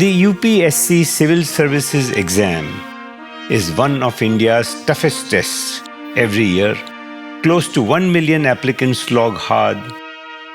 The UPSC Civil Services exam is one of India's toughest tests. Every year, close to 1 million applicants slog hard,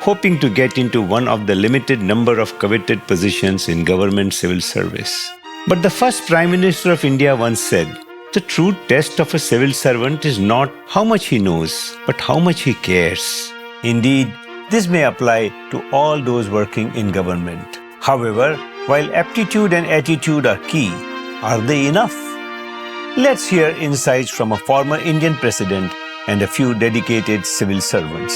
hoping to get into one of the limited number of coveted positions in government civil service. But the first Prime Minister of India once said, "The true test of a civil servant is not how much he knows, but how much he cares." Indeed, this may apply to all those working in government. However, while aptitude and attitude are key, are they enough? Let's hear insights from a former Indian president and a few dedicated civil servants.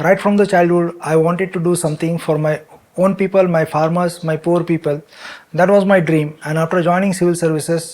Right from the childhood, I wanted to do something for my own people, my farmers, my poor people. That was my dream. And after joining civil services,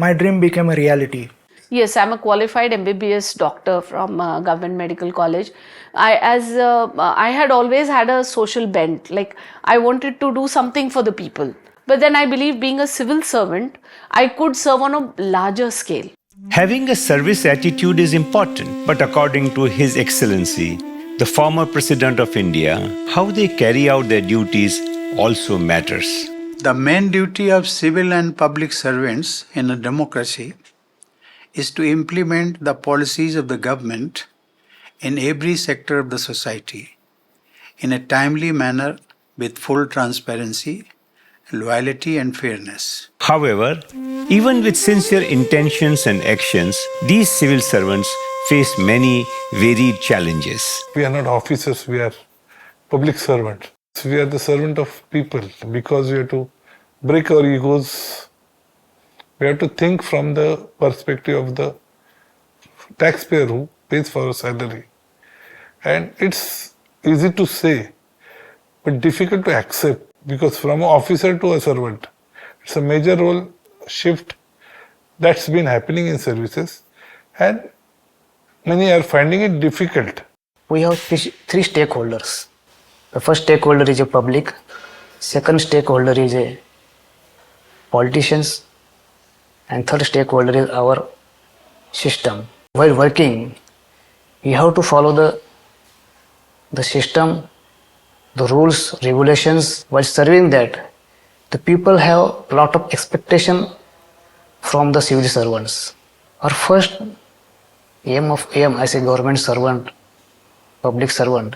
my dream became a reality. Yes, I'm a qualified MBBS doctor from Government Medical College. I had always had a social bent, like I wanted to do something for the people. But then I believe being a civil servant, I could serve on a larger scale. Having a service attitude is important, but according to His Excellency, the former President of India, how they carry out their duties also matters. The main duty of civil and public servants in a democracy is to implement the policies of the government in every sector of the society in a timely manner with full transparency, loyalty and fairness. However, even with sincere intentions and actions, these civil servants face many varied challenges. We are not officers, we are public servants. We are the servant of people because we have to break our egos. We have to think from the perspective of the taxpayer who pays for our salary. And it's easy to say, but difficult to accept because from an officer to a servant, it's a major role shift that's been happening in services and many are finding it difficult. We have three stakeholders. The first stakeholder is a public, second stakeholder is a politicians, and third stakeholder is our system. While working, we have to follow the system, the rules, regulations. While serving that, the people have a lot of expectation from the civil servants. Our first aim as a government servant, public servant,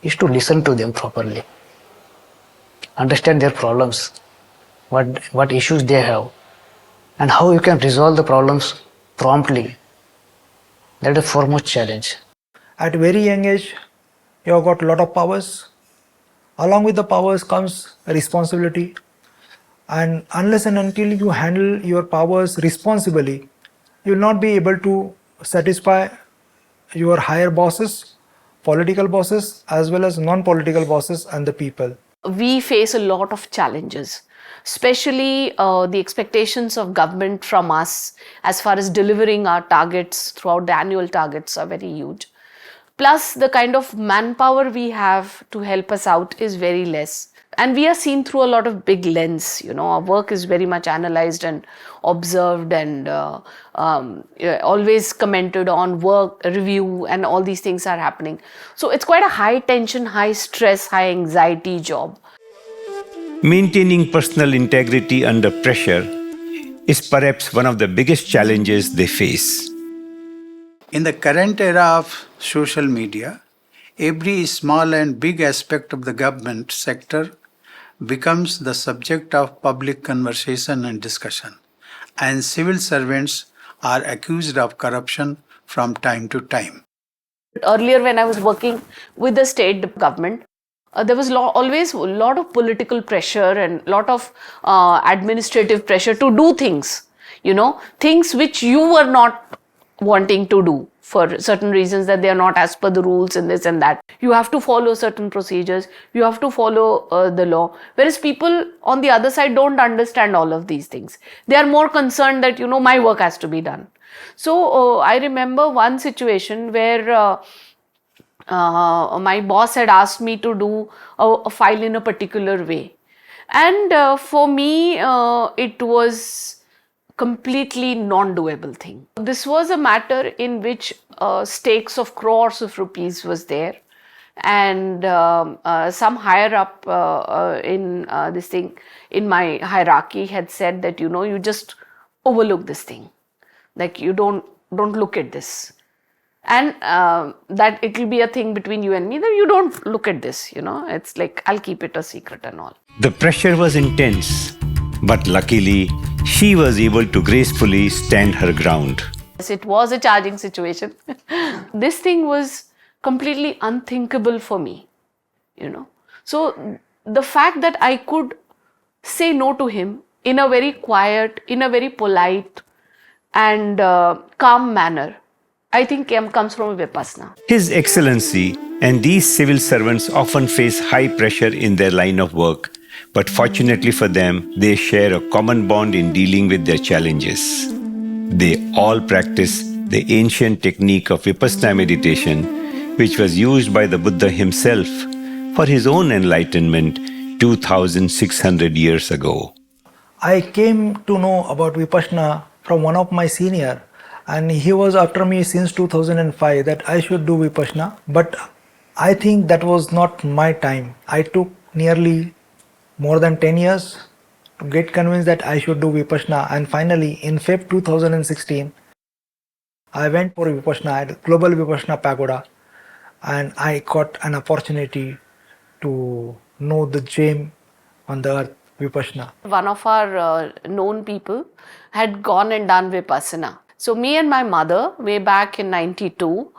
is to listen to them properly, understand their problems, what issues they have, and how you can resolve the problems promptly. That is the foremost challenge. At a very young age, you have got a lot of powers. Along with the powers comes responsibility. And unless and until you handle your powers responsibly, you will not be able to satisfy your higher bosses, political bosses, as well as non-political bosses and the people. We face a lot of challenges, especially the expectations of government from us as far as delivering our targets throughout the annual targets are very huge. Plus, the kind of manpower we have to help us out is very less. And we are seen through a lot of big lens. Our work is very much analyzed and observed and always commented on, work, review, and all these things are happening. So it's quite a high tension, high stress, high anxiety job. Maintaining personal integrity under pressure is perhaps one of the biggest challenges they face. In the current era of social media, every small and big aspect of the government sector becomes the subject of public conversation and discussion, and civil servants are accused of corruption from time to time. Earlier, when I was working with the state government, there was always a lot of political pressure and a lot of administrative pressure to do things, things which you were not wanting to do for certain reasons, that they are not as per the rules and this and that. You have to follow certain procedures, you have to follow the law. Whereas people on the other side don't understand all of these things. They are more concerned that, my work has to be done. So I remember one situation where my boss had asked me to do a file in a particular way. And for me, it was completely non-doable thing. This was a matter in which stakes of crores of rupees was there, and some higher up in this thing in my hierarchy had said that you just overlook this thing, like you don't look at this, and that it will be a thing between you and me, that you don't look at this. It's like I'll keep it a secret and all. The pressure was intense, but luckily, she was able to gracefully stand her ground. Yes, it was a charging situation. This thing was completely unthinkable for me, So the fact that I could say no to him in a very quiet, in a very polite and calm manner, I think comes from Vipassana. His Excellency and these civil servants often face high pressure in their line of work, but fortunately for them, they share a common bond in dealing with their challenges. They all practice the ancient technique of Vipassana meditation, which was used by the Buddha himself for his own enlightenment 2600 years ago. I came to know about Vipassana from one of my senior, and he was after me since 2005 that I should do Vipassana, but I think that was not my time. I took nearly more than 10 years to get convinced that I should do Vipassana, and finally in Feb 2016 I went for Vipassana at Global Vipassana Pagoda, and I got an opportunity to know the gem on the earth, Vipassana. One of our known people had gone and done Vipassana. So me and my mother, way back in 92,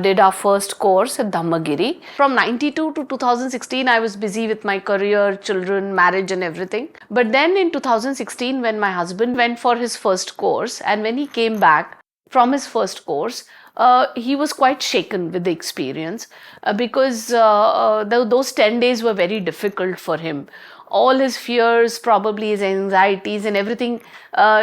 did our first course at Dhammagiri. From 92 to 2016, I was busy with my career, children, marriage and everything. But then in 2016, when my husband went for his first course, and when he came back from his first course, he was quite shaken with the experience because those 10 days were very difficult for him. All his fears, probably his anxieties and everything,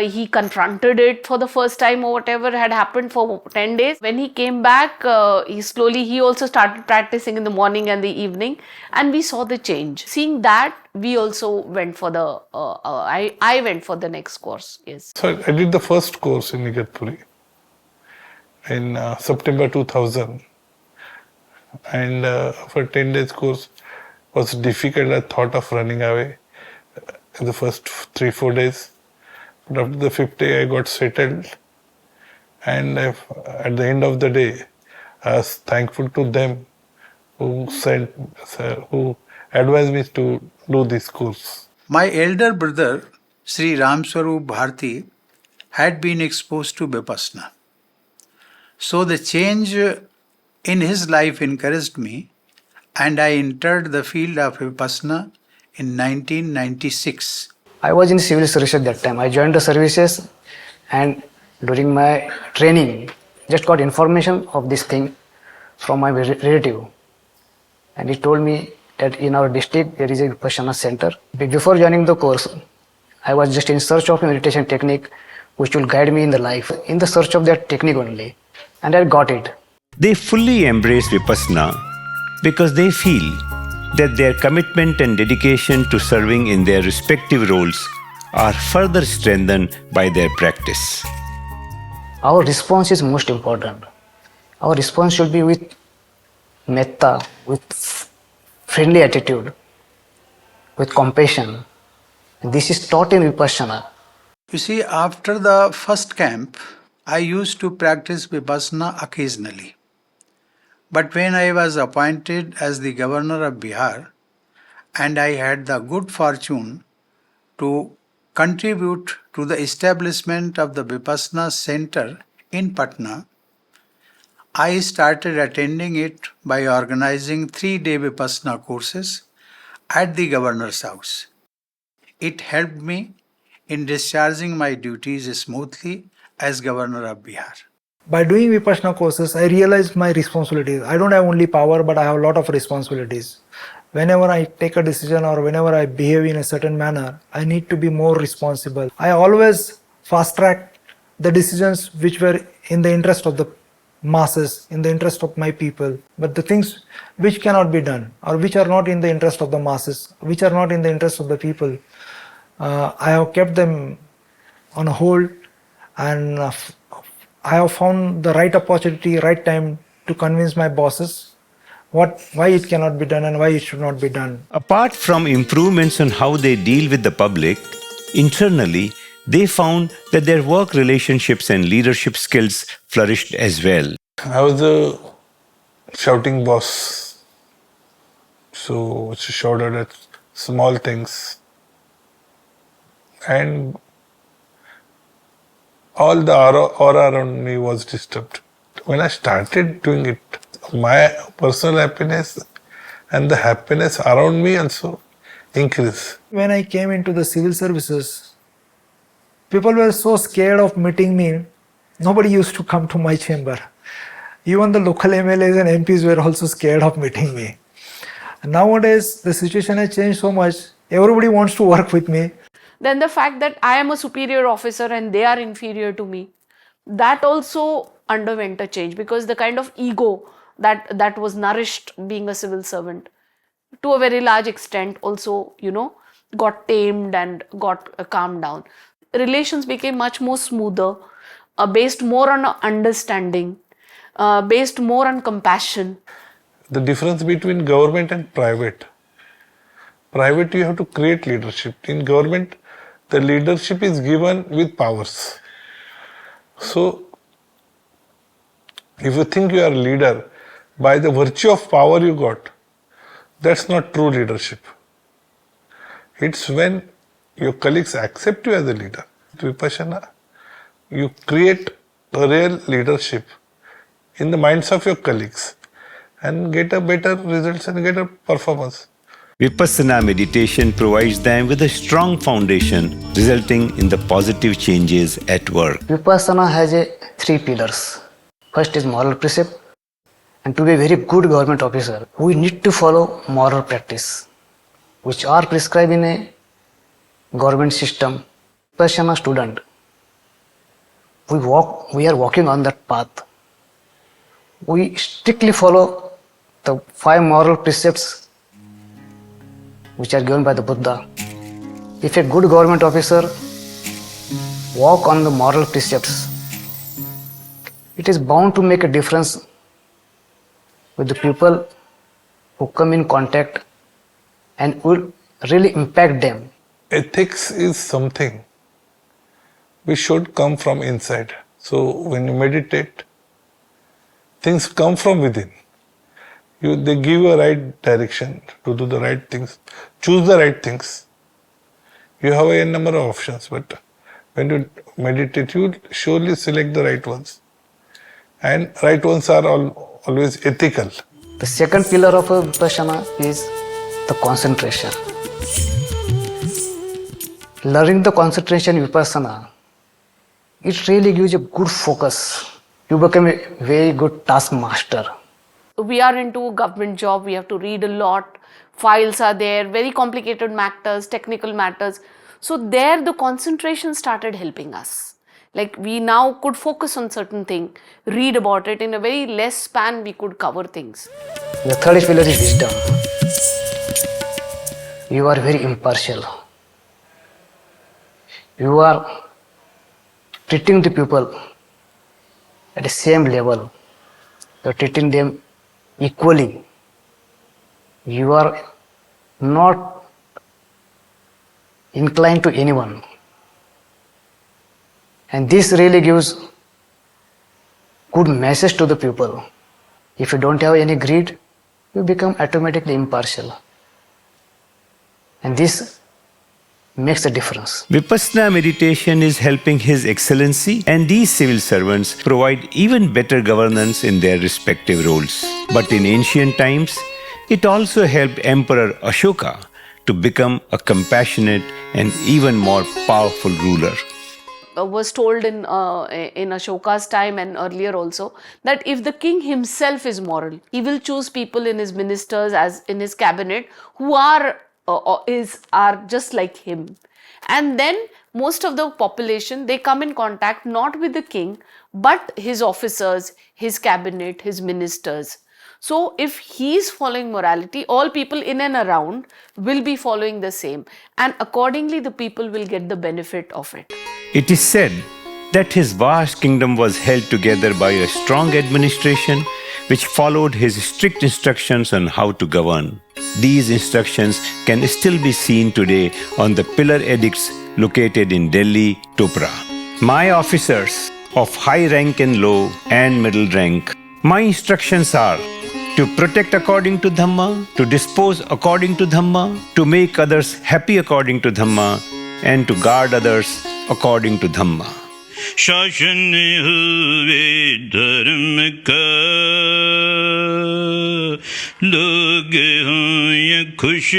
he confronted it for the first time or whatever had happened for 10 days. When he came back, he also started practicing in the morning and the evening, and we saw the change. Seeing that, we also went for I went for the next course, yes. So I did the first course in Igatpuri in September 2000, and for 10 days course was difficult. I thought of running away in the first 3-4 days, but after the 5th day I got settled, and at the end of the day I was thankful to them who advised me to do this course. My elder brother, Sri Ramswarup Bharti, had been exposed to Vipassana. So the change in his life encouraged me, and I entered the field of Vipassana in 1996. I was in civil service at that time. I joined the services, and during my training, just got information of this thing from my relative. And he told me that in our district there is a Vipassana center. Before joining the course, I was just in search of a meditation technique which will guide me in the life, in the search of that technique only. And I got it. They fully embrace Vipassana because they feel that their commitment and dedication to serving in their respective roles are further strengthened by their practice. Our response is most important. Our response should be with metta, with friendly attitude, with compassion. This is taught in Vipassana. You see, after the first camp, I used to practice Vipassana occasionally. But when I was appointed as the governor of Bihar, and I had the good fortune to contribute to the establishment of the Vipassana center in Patna, I started attending it by organizing 3-day Vipassana courses at the governor's house. It helped me in discharging my duties smoothly as governor of Bihar. By doing Vipassana courses, I realized my responsibilities. I don't have only power, but I have a lot of responsibilities. Whenever I take a decision or whenever I behave in a certain manner, I need to be more responsible. I always fast track the decisions which were in the interest of the masses, in the interest of my people. But the things which cannot be done or which are not in the interest of the masses, which are not in the interest of the people, I have kept them on hold, and I have found the right opportunity, right time to convince my bosses why it cannot be done and why it should not be done. Apart from improvements on how they deal with the public, internally, they found that their work relationships and leadership skills flourished as well. I was a shouting boss, so she shouted at small things, and all the aura around me was disturbed. When I started doing it, my personal happiness and the happiness around me also increased. When I came into the civil services, people were so scared of meeting me, nobody used to come to my chamber. Even the local MLAs and MPs were also scared of meeting me. Nowadays, the situation has changed so much, everybody wants to work with me. Then the fact that I am a superior officer and they are inferior to me, that also underwent a change, because the kind of ego that was nourished being a civil servant, to a very large extent also, got tamed and got calmed down. Relations became much more smoother, based more on understanding, based more on compassion. The difference between government and private. Private, you have to create leadership. In government, the leadership is given with powers. So, if you think you are a leader by the virtue of power you got, that's not true leadership. It's when your colleagues accept you as a leader. Vipassana, you create a real leadership in the minds of your colleagues and get a better results and get a performance. Vipassana meditation provides them with a strong foundation, resulting in the positive changes at work. Vipassana has three pillars. First is moral precept, and to be a very good government officer, we need to follow moral practice, which are prescribed in a government system. Vipassana student, we are walking on that path. We strictly follow the 5 moral precepts which are given by the Buddha. If a good government officer walk on the moral precepts, it is bound to make a difference with the people who come in contact and will really impact them. Ethics is something which should come from inside. So when you meditate, things come from within. They give you a right direction to do the right things, choose the right things. You have a number of options, but when you meditate, you surely select the right ones. And right ones are always ethical. The second pillar of a Vipassana is the concentration. Learning the concentration Vipassana, it really gives you good focus. You become a very good task master. We are into a government job, we have to read a lot, files are there, very complicated matters, technical matters. So there the concentration started helping us. Like we now could focus on certain thing, read about it, in a very less span we could cover things. The third pillar is wisdom. You are very impartial. You are treating the people at the same level. You are treating them equally. You are not inclined to anyone. And this really gives good message to the people. If you don't have any greed, you become automatically impartial. And this makes a difference. Vipassana meditation is helping His Excellency and these civil servants provide even better governance in their respective roles. But in ancient times, it also helped Emperor Ashoka to become a compassionate and even more powerful ruler. Was told in Ashoka's time and earlier also, that if the king himself is moral, he will choose people in his ministers, as in his cabinet, who are just like him. And then most of the population, they come in contact not with the king, but his officers, his cabinet, his ministers. So if he is following morality, all people in and around will be following the same, and accordingly the people will get the benefit of it. It is said that his vast kingdom was held together by a strong administration which followed his strict instructions on how to govern. These instructions can still be seen today on the pillar edicts located in Delhi, Topra. My officers of high rank and low and middle rank, my instructions are to protect according to Dhamma, to dispose according to Dhamma, to make others happy according to Dhamma, and to guard others according to Dhamma. शासन हुए धर्म का लोग हों या खुशहाल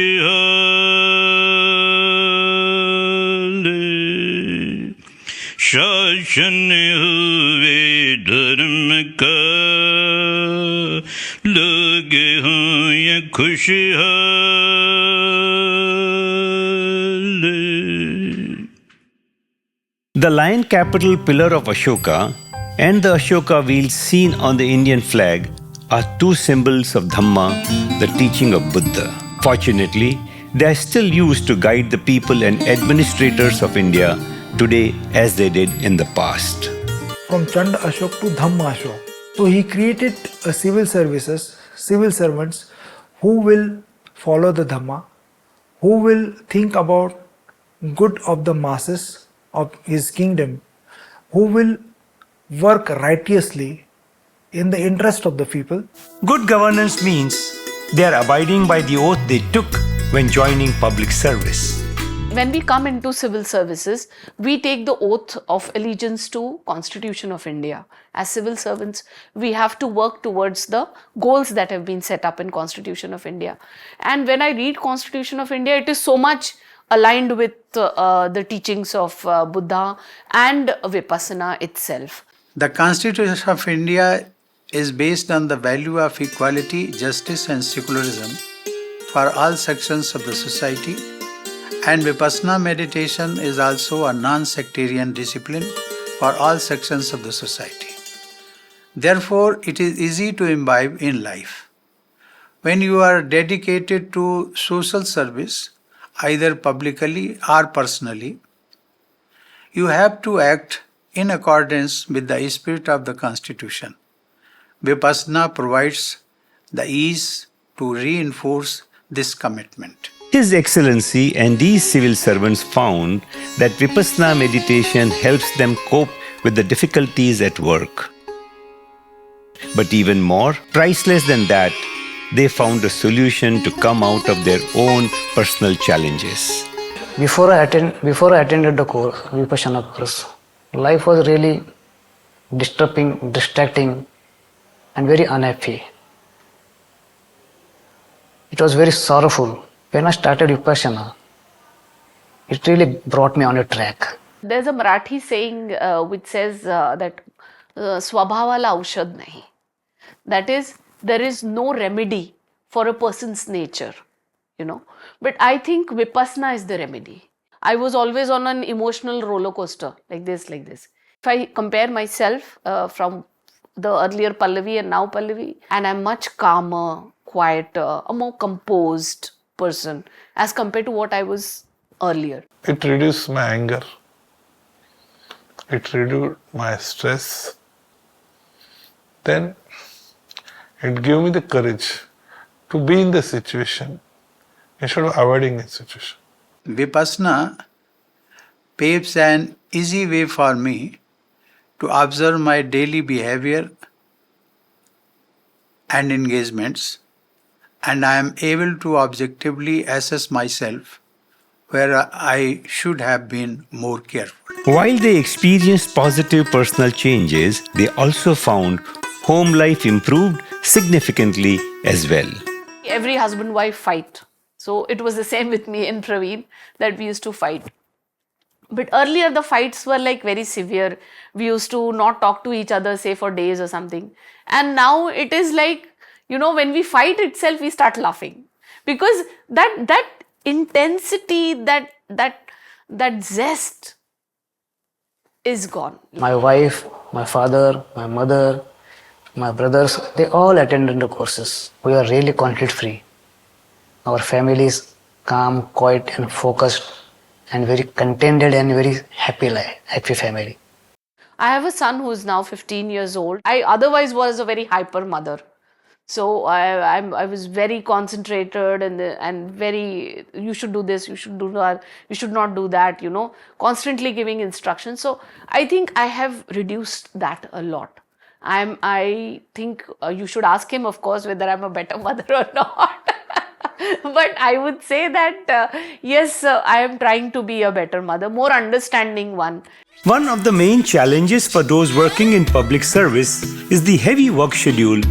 शासन हुए धर्म का लोग हों या खुशहाल The lion capital pillar of Ashoka and the Ashoka wheel seen on the Indian flag are two symbols of Dhamma, the teaching of Buddha. Fortunately, they are still used to guide the people and administrators of India today as they did in the past. From Chand Ashok to Dhamma Ashok. So he created a civil servants who will follow the Dhamma, who will think about good of the masses of his kingdom, who will work righteously in the interest of the people. Good governance means they are abiding by the oath they took when joining public service. When we come into civil services, we take the oath of allegiance to Constitution of India. As civil servants, we have to work towards the goals that have been set up in Constitution of India. And when I read Constitution of India, it is so much aligned with the teachings of Buddha and Vipassana itself. The Constitution of India is based on the value of equality, justice and secularism for all sections of the society, and Vipassana meditation is also a non-sectarian discipline for all sections of the society. Therefore, it is easy to imbibe in life. When you are dedicated to social service, either publicly or personally, you have to act in accordance with the spirit of the Constitution. Vipassana provides the ease to reinforce this commitment. His Excellency and these civil servants found that Vipassana meditation helps them cope with the difficulties at work. But even more priceless than that, they found a solution to come out of their own personal challenges. Before I attended the course, Vipassana course, life was really disturbing, distracting, and very unhappy. It was very sorrowful. When I started Vipassana, it really brought me on a track. There's a Marathi saying which says that Swabhavala aushad nahi. That is, there is no remedy for a person's nature, But I think Vipassana is the remedy. I was always on an emotional roller coaster, like this. If I compare myself from the earlier Pallavi and now Pallavi, and I'm much calmer, quieter, a more composed person as compared to what I was earlier. It reduced my anger. It reduced my stress. Then it gave me the courage to be in the situation instead of avoiding the situation. Vipassana paves an easy way for me to observe my daily behavior and engagements, and I am able to objectively assess myself where I should have been more careful. While they experienced positive personal changes, they also found home life improved significantly as well. Every husband-wife fight. So it was the same with me and Praveen, that we used to fight. But earlier the fights were like very severe. We used to not talk to each other, say for days or something. And now it is like, when we fight itself, we start laughing. Because that intensity, that zest is gone. My wife, my father, my mother, my brothers, they all attended the courses. We are really conflict free. Our family is calm, quiet and focused and very contented and very happy life, happy family. I have a son who is now 15 years old. I otherwise was a very hyper mother. So I was very concentrated and very, you should do this, you should do that, you should not do that, constantly giving instructions. So I think I have reduced that a lot. I think you should ask him, of course, whether I'm a better mother or not. But I would say that yes, I am trying to be a better mother, more understanding one. One of the main challenges for those working in public service is the heavy work schedule,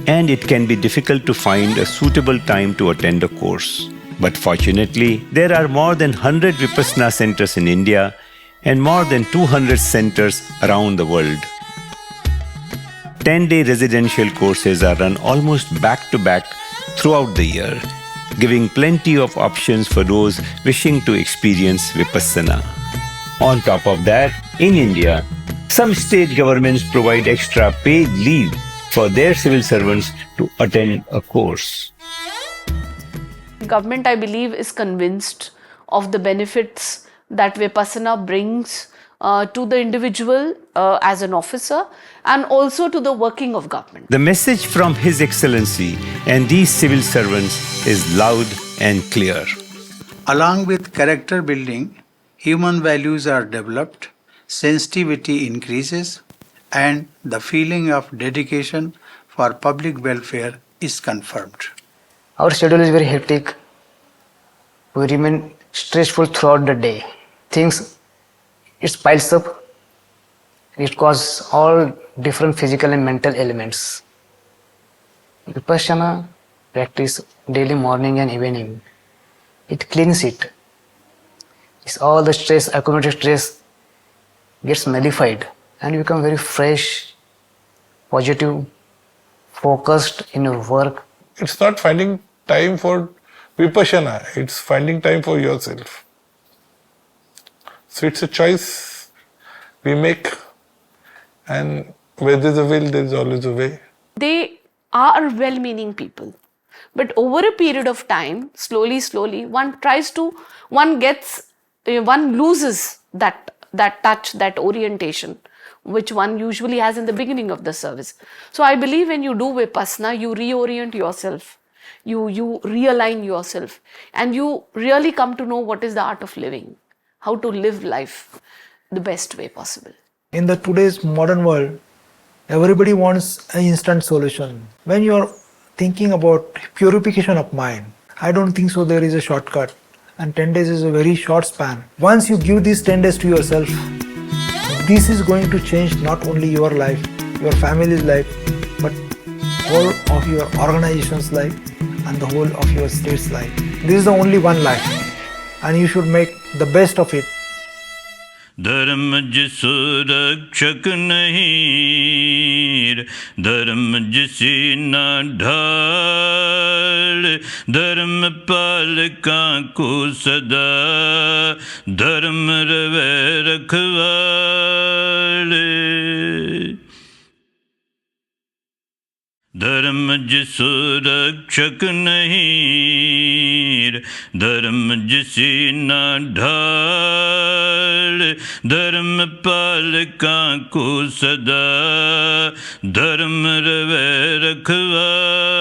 and it can be difficult to find a suitable time to attend a course. But fortunately, there are more than 100 Vipassana centers in India and more than 200 centers around the world. 10-day residential courses are run almost back-to-back throughout the year, giving plenty of options for those wishing to experience Vipassana. On top of that, in India, some state governments provide extra paid leave for their civil servants to attend a course. Government, I believe, is convinced of the benefits that Vipassana brings to the individual as an officer and also to the working of government. The message from His Excellency and these civil servants is loud and clear. Along with character building, human values are developed, sensitivity increases, and the feeling of dedication for public welfare is confirmed. Our schedule is very hectic. We remain stressful throughout the day. Things, it piles up. It causes all different physical and mental elements. Vipassana practice daily morning and evening. It cleans it. It's all the stress, accumulated stress gets nullified and you become very fresh, positive, focused in your work. It's not finding time for Vipassana, it's finding time for yourself. So it's a choice we make, and where there's a will, there's always a way. They are well-meaning people. But over a period of time, slowly, one loses that touch, that orientation, which one usually has in the beginning of the service. So I believe when you do Vipassana, you reorient yourself, you realign yourself, and you really come to know what is the art of living, how to live life the best way possible. In the today's modern world, everybody wants an instant solution. When you are thinking about purification of mind, I don't think so there is a shortcut. And 10 days is a very short span. Once you give these 10 days to yourself, this is going to change not only your life, your family's life, but whole of your organization's life and the whole of your state's life. This is the only one life, and you should make the best of it. धर्म जिस रक्षक नहीं, धर्म जिसी न ढाल, धर्म पालका को सदा, धर्म रवे रखवाले। धर्म जिस रक्षक नहीं, धर्म जिसी न ढाल, धर्म पालका को सदा, धर्म रवे रखवाले।